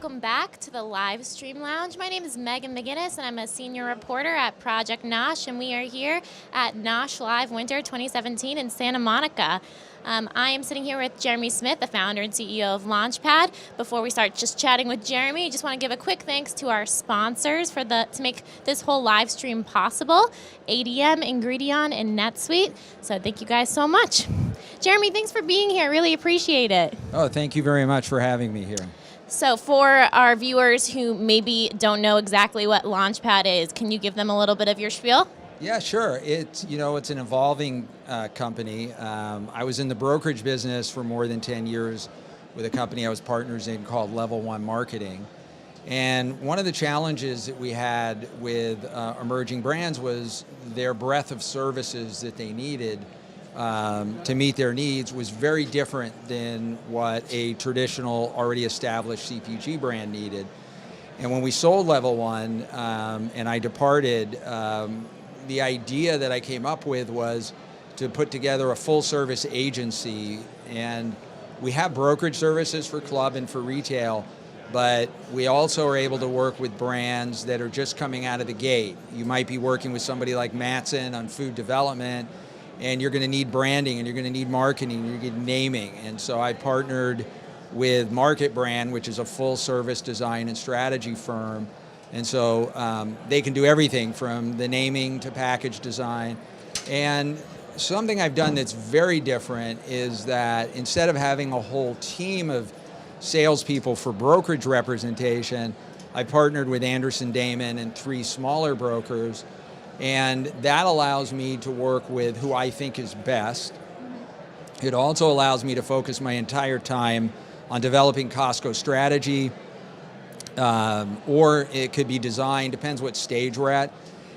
welcome back to the Livestream Lounge. My name is Megan McGinnis, and I'm a senior reporter at Project NOSH, and we are here at NOSH Live Winter 2017 in Santa Monica. I am sitting here with Jeremy Smith, the founder and CEO of LaunchPad. Before we start just chatting with Jeremy, I just want to give a quick thanks to our sponsors to make this whole live stream possible, ADM, Ingredion, and NetSuite. So thank you guys so much. Jeremy, thanks for being here. Really appreciate it. Oh, thank you very much for having me here. So for our viewers who maybe don't know exactly what LaunchPad is, can you give them a little bit of your spiel? Yeah, sure. It's an evolving company. I was in the brokerage business for more than 10 years with a company I was partners in called Level 1 Marketing. And one of the challenges that we had with emerging brands was their breadth of services that they needed to meet their needs was very different than what a traditional, already established CPG brand needed. And when we sold Level 1 and I departed, the idea that I came up with was to put together a full-service agency. And we have brokerage services for club and for retail, but we also are able to work with brands that are just coming out of the gate. You might be working with somebody like Mattson on food development, and you're going to need branding, and you're going to need marketing, and you're going to need naming. And so I partnered with Market Brand, which is a full-service design and strategy firm. And so they can do everything from the naming to package design. And something I've done that's very different is that instead of having a whole team of salespeople for brokerage representation, I partnered with Anderson Damon and 3 smaller brokers. And that allows me to work with who I think is best. It also allows me to focus my entire time on developing Costco strategy, or it could be design, depends what stage we're at.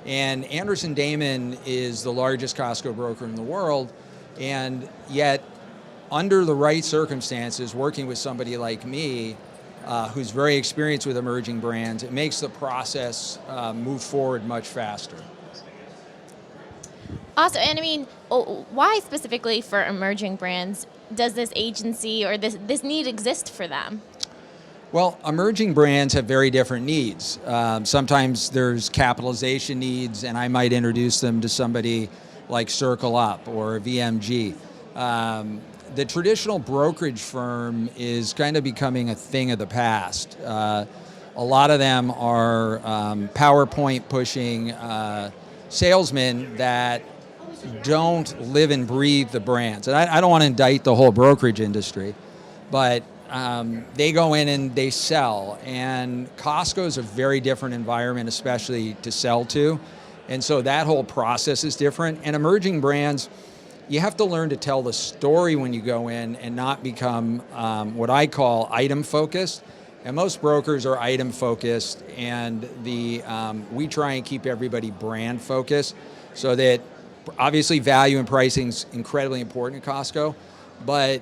And Anderson Damon is the largest Costco broker in the world, and yet under the right circumstances, working with somebody like me, who's very experienced with emerging brands, it makes the process move forward much faster. Awesome. And I mean, why specifically for emerging brands does this agency or this need exist for them? Well, emerging brands have very different needs. Sometimes there's capitalization needs, and I might introduce them to somebody like Circle Up or VMG. The traditional brokerage firm is kind of becoming a thing of the past. A lot of them are PowerPoint pushing salesmen that don't live and breathe the brands. And I don't want to indict the whole brokerage industry, but they go in and they sell. And Costco is a very different environment, especially to sell to. And so that whole process is different. And emerging brands, you have to learn to tell the story when you go in and not become what I call item focused. And most brokers are item focused, and we try and keep everybody brand focused, so that obviously value and pricing is incredibly important at Costco, but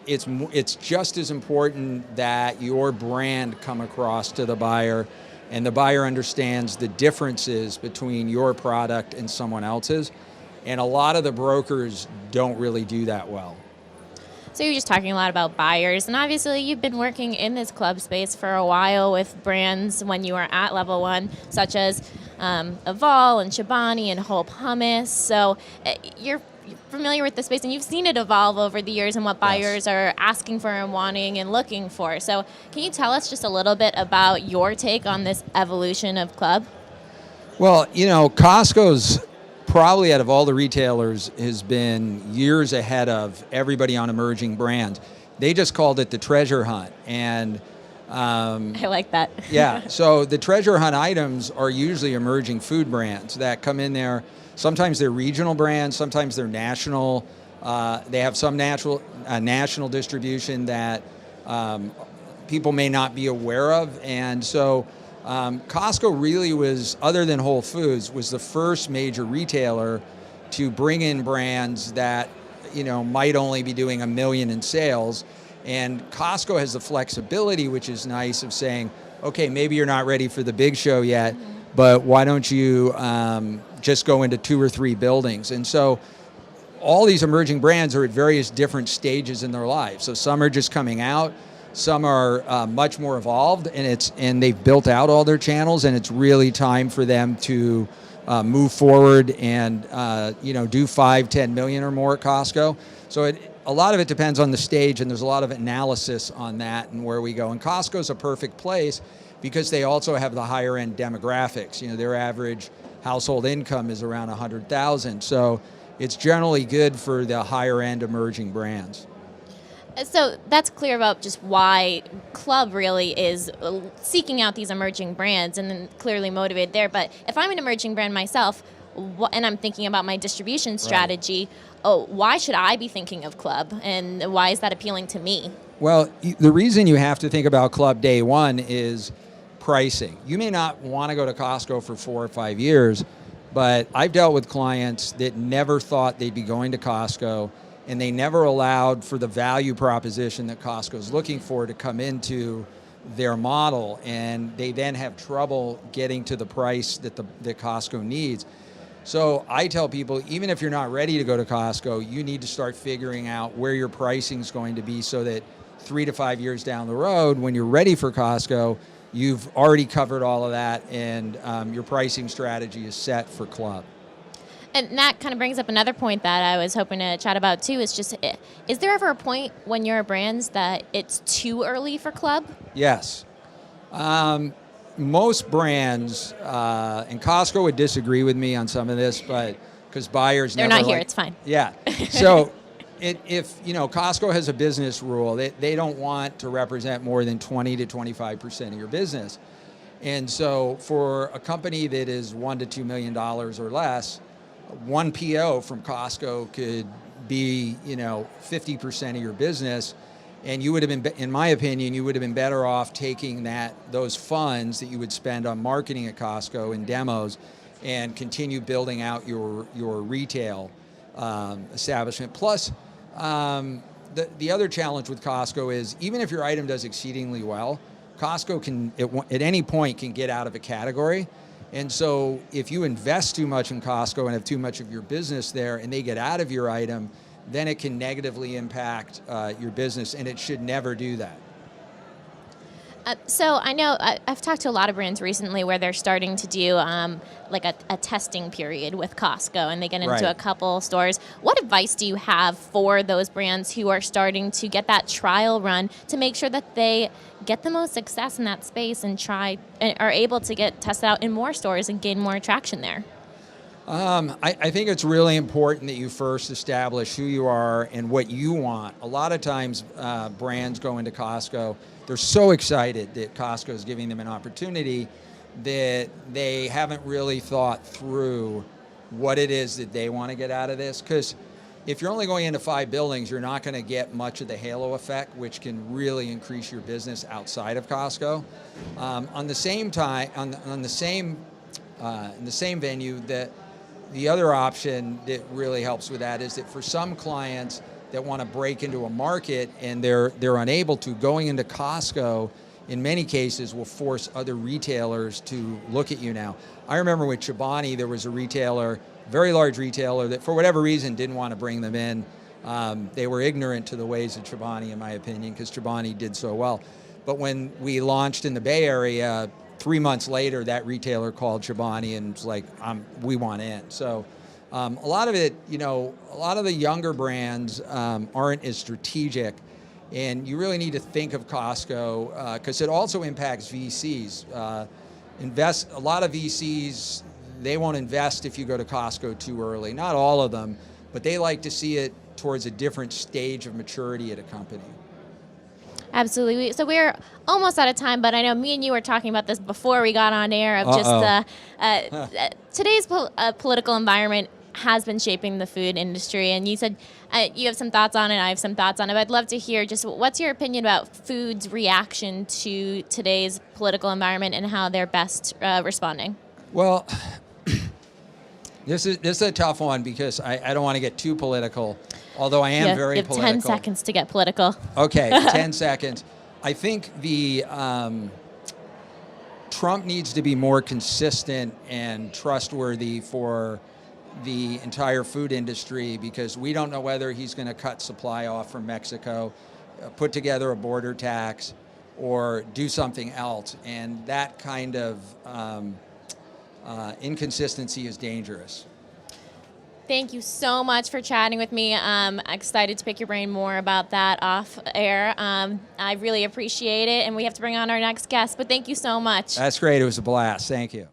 it's just as important that your brand come across to the buyer, and the buyer understands the differences between your product and someone else's. And a lot of the brokers don't really do that well. So you're just talking a lot about buyers, and obviously you've been working in this club space for a while with brands when you were at Level 1, such as Aval and Chobani and Hope Hummus. So you're familiar with the space, and you've seen it evolve over the years and what buyers are asking for and wanting and looking for. So can you tell us just a little bit about your take on this evolution of club? Well, Costco's probably out of all the retailers has been years ahead of everybody on emerging brands. They just called it the treasure hunt. And I like that. Yeah, so the treasure hunt items are usually emerging food brands that come in there. Sometimes they're regional brands, sometimes they're national. They have some national distribution that people may not be aware of. And so Costco really was, other than Whole Foods, was the first major retailer to bring in brands that might only be doing $1 million in sales. And Costco has the flexibility, which is nice, of saying, okay, maybe you're not ready for the big show yet, but why don't you just go into 2 or 3 buildings? And so all these emerging brands are at various different stages in their lives. So some are just coming out, Some are much more evolved, and they've built out all their channels, and it's really time for them to move forward and do 5, 10 million or more at Costco. So a lot of it depends on the stage, and there's a lot of analysis on that and where we go. And Costco's a perfect place because they also have the higher end demographics. Their average household income is around 100,000. So it's generally good for the higher end emerging brands. So that's clear about just why Club really is seeking out these emerging brands and then clearly motivated there. But if I'm an emerging brand myself and I'm thinking about my distribution strategy, why should I be thinking of Club, and why is that appealing to me? Well, the reason you have to think about Club day one is pricing. You may not want to go to Costco for 4 or 5 years, but I've dealt with clients that never thought they'd be going to Costco, and they never allowed for the value proposition that Costco's looking for to come into their model, and they then have trouble getting to the price that Costco needs. So I tell people, even if you're not ready to go to Costco, you need to start figuring out where your pricing is going to be so that 3 to 5 years down the road, when you're ready for Costco, you've already covered all of that, and your pricing strategy is set for Club. And that kind of brings up another point that I was hoping to chat about too, is just, is there ever a point when you're a brand that it's too early for Club? Yes. Most brands, and Costco would disagree with me on some of this, but because buyers They're never not here, it's fine. Yeah. So if Costco has a business rule, they don't want to represent more than 20 to 25% of your business. And so for a company that is $1 to $2 million or less, one PO from Costco could be 50% of your business, and you would have been, in my opinion, you would have been better off taking those funds that you would spend on marketing at Costco and demos, and continue building out your retail establishment. Plus, the other challenge with Costco is, even if your item does exceedingly well, Costco can at any point can get out of a category. And so if you invest too much in Costco and have too much of your business there, and they get out of your item, then it can negatively impact your business, and it should never do that. So I know I've talked to a lot of brands recently where they're starting to do like a testing period with Costco, and they get into a couple stores. What advice do you have for those brands who are starting to get that trial run to make sure that they get the most success in that space and are able to get tested out in more stores and gain more traction there? I think it's really important that you first establish who you are and what you want. A lot of times brands go into Costco, they're so excited that Costco is giving them an opportunity that they haven't really thought through what it is that they want to get out of this. Because if you're only going into 5 buildings, you're not going to get much of the halo effect, which can really increase your business outside of Costco. On the same time, in the same venue, the other option that really helps with that is that for some clients that want to break into a market and they're unable to, going into Costco in many cases will force other retailers to look at you now. I remember with Chobani, there was a retailer, very large retailer, that for whatever reason didn't want to bring them in. They were ignorant to the ways of Chobani, in my opinion, because Chobani did so well. But when we launched in the Bay Area, 3 months later, that retailer called Chobani and was like, we want in. So a lot of it, a lot of the younger brands aren't as strategic, and you really need to think of Costco because it also impacts VCs. A lot of VCs, they won't invest if you go to Costco too early. Not all of them, but they like to see it towards a different stage of maturity at a company. Absolutely. So we're almost out of time, but I know me and you were talking about this before we got on air, of just today's political environment has been shaping the food industry, and you said you have some thoughts on it, I have some thoughts on it, but I'd love to hear just what's your opinion about food's reaction to today's political environment and how they're best responding? Well, this is a tough one because I don't want to get too political, although I am very political. You have 10 seconds to get political. Okay, 10 seconds. I think Trump needs to be more consistent and trustworthy for the entire food industry, because we don't know whether he's going to cut supply off from Mexico. put together a border tax or do something else. And that kind of inconsistency is dangerous. Thank you so much for chatting with me. I'm excited to pick your brain more about that off air. I really appreciate it, and we have to bring on our next guest, but thank you so much. That's great. It was a blast. Thank you.